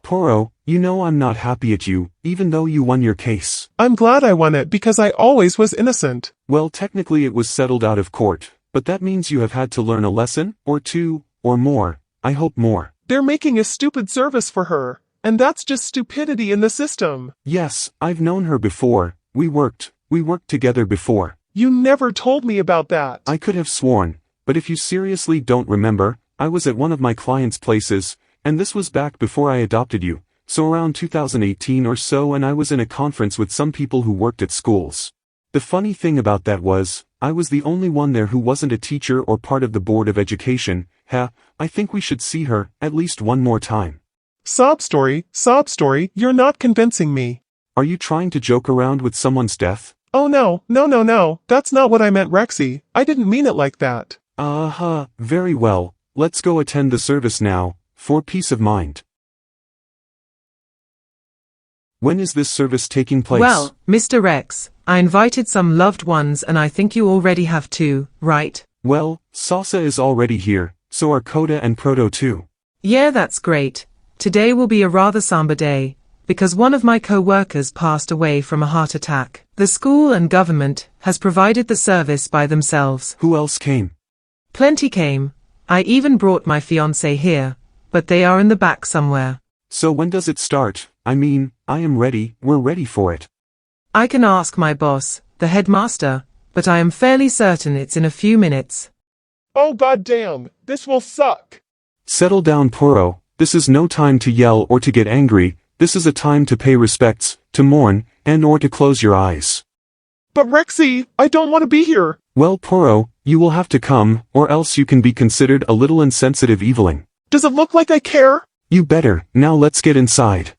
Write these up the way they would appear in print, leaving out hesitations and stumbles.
Poro, you know I'm not happy at you, even though you won your case. I'm glad I won it because I always was innocent. Well, technically it was settled out of court, but that means you have had to learn a lesson, or two, or more. I hope more. They're making a stupid service for her, and that's just stupidity in the system. Yes, I've known her before. We worked together before. You never told me about that. I could have sworn, but if you seriously don't remember, I was at one of my clients' places, and this was back before I adopted you, so around 2018 or so, and I was in a conference with some people who worked at schools. The funny thing about that was, I was the only one there who wasn't a teacher or part of the Board of Education. I think we should see her, at least one more time. Sob story, you're not convincing me. Are you trying to joke around with someone's death? Oh no, that's not what I meant, Rexy. I didn't mean it like that. Very well, let's go attend the service now, for peace of mind. When is this service taking place? Well, Mr. Rex, I invited some loved ones and I think you already have too, right? Well, Salsa is already here, so are Coda and Proto too. Yeah, that's great. Today will be a rather somber day, because one of my co-workers passed away from a heart attack. The school and government has provided the service by themselves. Who else came? Plenty came. I even brought my fiancé here, but they are in the back somewhere. So when does it start? I mean, I am ready, we're ready for it. I can ask my boss, the headmaster, but I am fairly certain it's in a few minutes. Oh goddamn, this will suck. Settle down, Poro. This is no time to yell or to get angry. This is a time to pay respects, to mourn, and or to close your eyes. But Rexy, I don't want to be here. Well, Poro, you will have to come, or else you can be considered a little insensitive eviling. Does it look like I care? You better. Now let's get inside.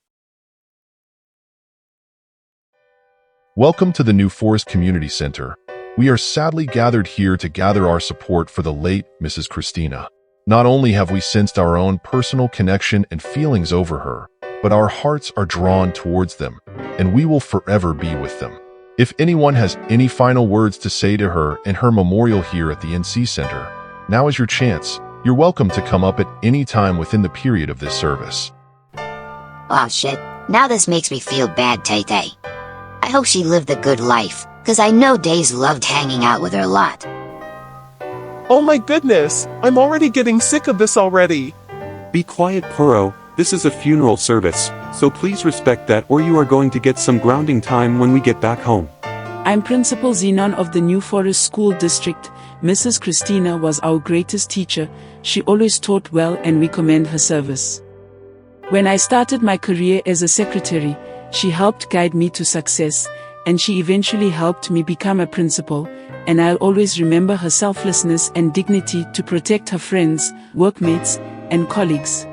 Welcome to the New Forest Community Center. We are sadly gathered here to gather our support for the late Mrs. Christina. Not only have we sensed our own personal connection and feelings over her, but our hearts are drawn towards them, and we will forever be with them. If anyone has any final words to say to her in her memorial here at the NC Center, now is your chance. You're welcome to come up at any time within the period of this service. Oh shit, now this makes me feel bad, Tete. I hope she lived a good life, cause I know Days loved hanging out with her a lot. Oh my goodness, I'm already getting sick of this already. Be quiet, Poro. This is a funeral service, so please respect that or you are going to get some grounding time when we get back home. I'm Principal Zenon of the New Forest School District. Mrs. Christina was our greatest teacher. She always taught well and we commend her service. When I started my career as a secretary, she helped guide me to success, and she eventually helped me become a principal, and I'll always remember her selflessness and dignity to protect her friends, workmates, and colleagues.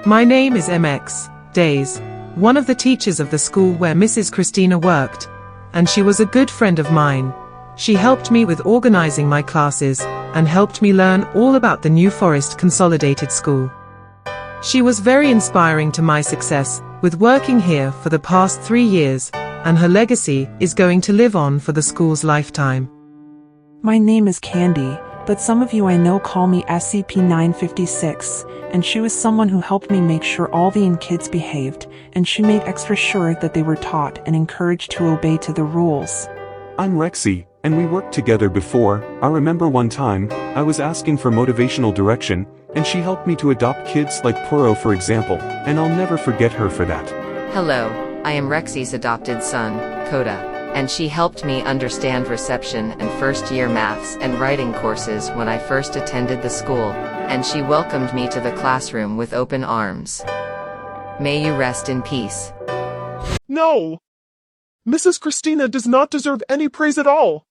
My name is MX Days, one of the teachers of the school where Mrs. Christina worked, and she was a good friend of mine. She helped me with organizing my classes, and helped me learn all about the New Forest Consolidated School. She was very inspiring to my success, with working here for the past 3 years, and her legacy is going to live on for the school's lifetime. My name is Candy, but some of you I know call me SCP-956, and she was someone who helped me make sure all the kids behaved, and she made extra sure that they were taught and encouraged to obey to the rules. I'm Rexy, and we worked together before. I remember one time, I was asking for motivational direction, and she helped me to adopt kids like Puro, for example, and I'll never forget her for that. Hello, I am Rexy's adopted son, Coda, and she helped me understand reception and first-year maths and writing courses when I first attended the school, and she welcomed me to the classroom with open arms. May you rest in peace. No! Mrs. Christina does not deserve any praise at all.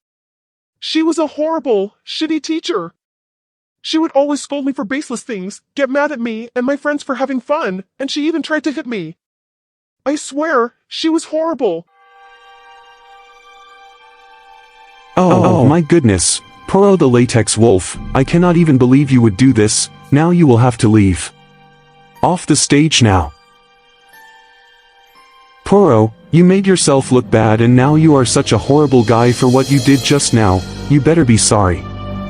She was a horrible, shitty teacher. She would always scold me for baseless things, get mad at me and my friends for having fun, and she even tried to hit me. I swear, she was horrible. Oh my goodness, Poro the latex wolf, I cannot even believe you would do this. Now you will have to leave. Off the stage now. Poro, you made yourself look bad and now you are such a horrible guy for what you did just now. You better be sorry.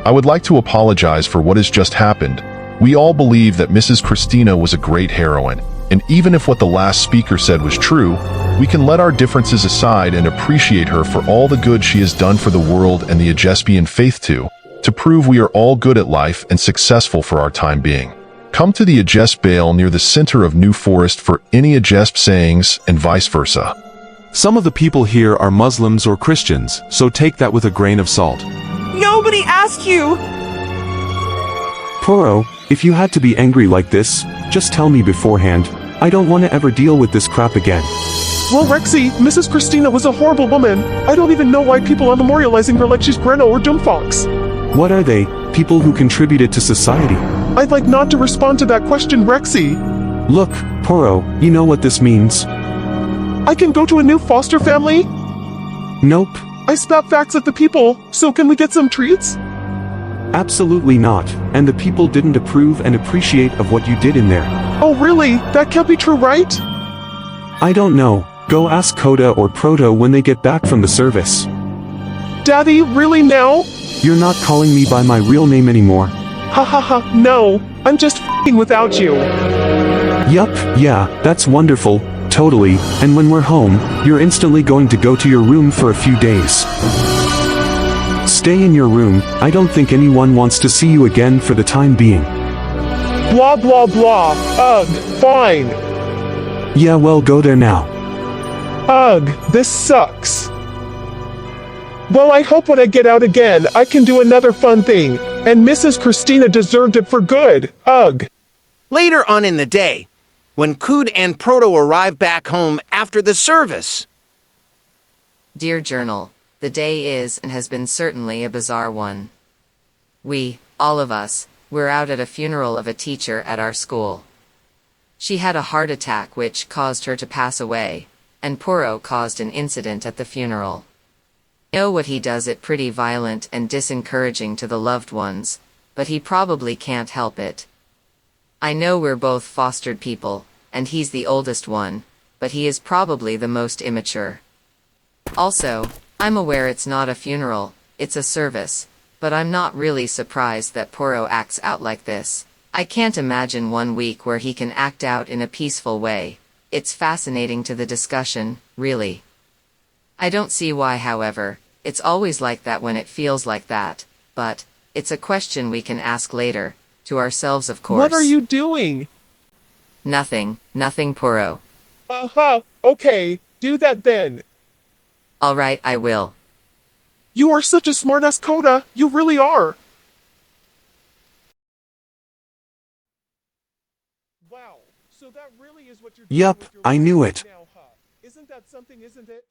I would like to apologize for what has just happened. We all believe that Mrs. Christina was a great heroine, And even if what the last speaker said was true, we can let our differences aside and appreciate her for all the good she has done for the world and the Ajespian faith too, to prove we are all good at life and successful for our time being. Come to the Ajesp Bale near the center of New Forest for any Ajesp sayings and vice versa. Some of the people here are Muslims or Christians, so take that with a grain of salt. Nobody asked you! Poro, if you had to be angry like this, just tell me beforehand. I don't want to ever deal with this crap again. Well, Rexy, Mrs. Christina was a horrible woman. I don't even know why people are memorializing her like she's Breno or Doomfox. What are they? People who contributed to society? I'd like not to respond to that question, Rexy. Look, Poro, you know what this means? I can go to a new foster family? Nope. I spat facts at the people, so can we get some treats? Absolutely not, and the people didn't approve and appreciate of what you did in there. Oh really? That can't be true, right? I don't know. Go ask Coda or Proto when they get back from the service. Daddy, really now? You're not calling me by my real name anymore. Ha ha ha, no. I'm just f***ing without you. Yup, yeah, that's wonderful, totally, and when we're home, you're instantly going to go to your room for a few days. Stay in your room, I don't think anyone wants to see you again for the time being. Blah blah blah, ugh, fine. Yeah, well, go there now. Ugh, this sucks. Well, I hope when I get out again, I can do another fun thing, and Mrs. Christina deserved it for good, ugh. Later on in the day, when Cood and Proto arrive back home after the service. Dear Journal, the day is and has been certainly a bizarre one. We, all of us, were out at a funeral of a teacher at our school. She had a heart attack which caused her to pass away, and Poro caused an incident at the funeral. I know what he does it pretty violent and disencouraging to the loved ones, but he probably can't help it. I know we're both fostered people, and he's the oldest one, but he is probably the most immature. Also, I'm aware it's not a funeral, it's a service, but I'm not really surprised that Poro acts out like this. I can't imagine 1 week where he can act out in a peaceful way. It's fascinating to the discussion, really. I don't see why, however. It's always like that when it feels like that, but it's a question we can ask later, to ourselves of course. What are you doing? Nothing, Poro. Uh-huh, okay, do that then. Alright, I will. You are such a smartass, Coda, you really are. Wow, so that really is what you're doing Yup, with your I knew life it. now, huh? Isn't that something, isn't it?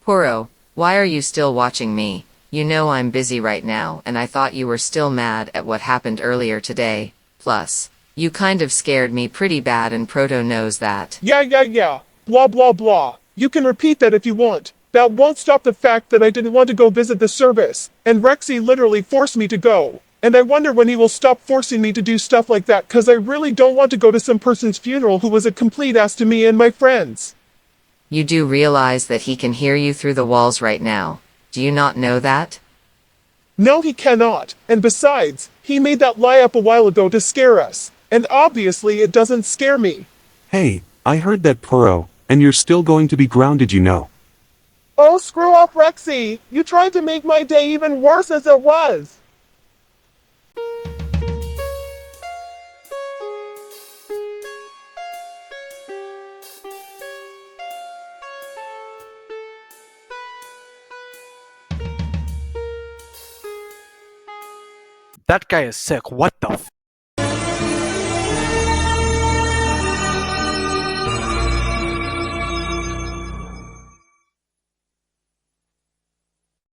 Poro, why are you still watching me? You know I'm busy right now and I thought you were still mad at what happened earlier today. Plus, you kind of scared me pretty bad and Proto knows that. Yeah. Blah blah blah. You can repeat that if you want. That won't stop the fact that I didn't want to go visit the service, and Rexy literally forced me to go. And I wonder when he will stop forcing me to do stuff like that, cause I really don't want to go to some person's funeral who was a complete ass to me and my friends. You do realize that he can hear you through the walls right now. Do you not know that? No, he cannot. And besides, he made that lie up a while ago to scare us. And obviously it doesn't scare me. Hey, I heard that, Poro, and you're still going to be grounded, you know. Oh, screw off, Rexy! You tried to make my day even worse as it was! That guy is sick. What the f?